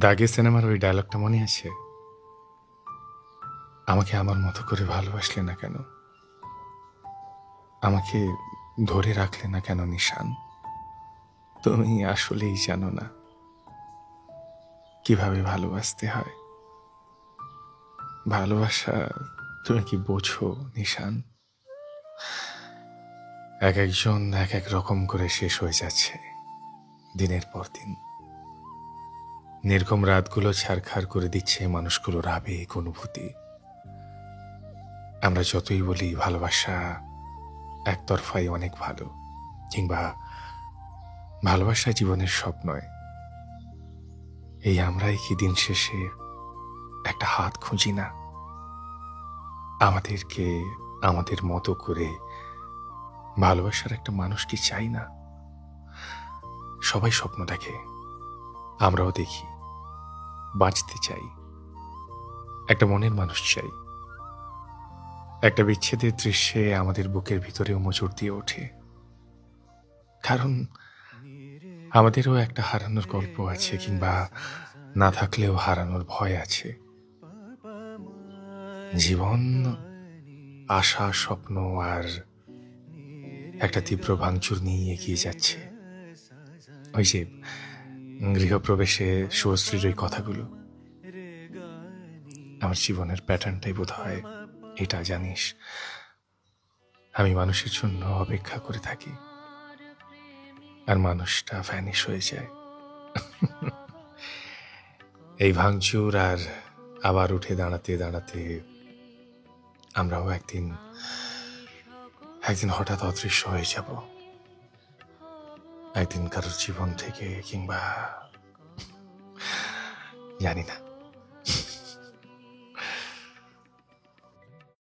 দাগে সিনেমার ওই ডায়লগটা মনে আছে? আমাকে আমার মতো করে ভালোবাসলে না কেন, আমাকে ধরে রাখলে না কেন নিশান? তুমি আসলেই জানো না কিভাবে ভালোবাসতে হয়। ভালোবাসা তুমি কি বোঝো নিশান? এক একজন এক এক রকম করে শেষ হয়ে যাচ্ছে দিনের পর দিন। নির্গম রাতগুলো ছারখার করে দিচ্ছে মানুষগুলোর আবেগ অনুভূতি। আমরা যতই বলি ভালোবাসা একতরফাই অনেক ভালো, কিংবা ভালোবাসা জীবনের সব নয়, এই আমরাই কি দিন শেষে একটা হাত খুঁজি না? আমাদেরকে আমাদের মতো করে ভালোবাসার একটা মানুষ কি চাই না? সবাই স্বপ্ন দেখে, আমরাও দেখি। বাঁচতে চাই, একটা মনের মানুষ চাই। একটা বিচ্ছেদের দৃশ্যে আমাদের বুকের ভিতরেও মোচড় দিয়ে ওঠে, কারণ আমাদেরও একটা হারানোর গল্প আছে, কিংবা না থাকলেও হারানোর ভয় আছে। জীবন আশা, স্বপ্ন আর একটা তীব্র ভাঙচুর নিয়ে এগিয়ে যাচ্ছে। ওই যে গৃহপ্রবেশে শুভশ্রীর ওই কথাগুলো, আমার জীবনের প্যাটার্নটাই বোধ হয় এটা, জানিস? আমি মানুষের জন্য অপেক্ষা করে থাকি, আর মানুষটা ভ্যানিশ হয়ে যায়। এই ভাঙচুর আর আবার উঠে দাঁড়াতে দাঁড়াতে আমরাও একদিন হঠাৎ অদৃশ্য হয়ে যাব। একদিন কারোর জীবন থেকে, কিংবা জানি না।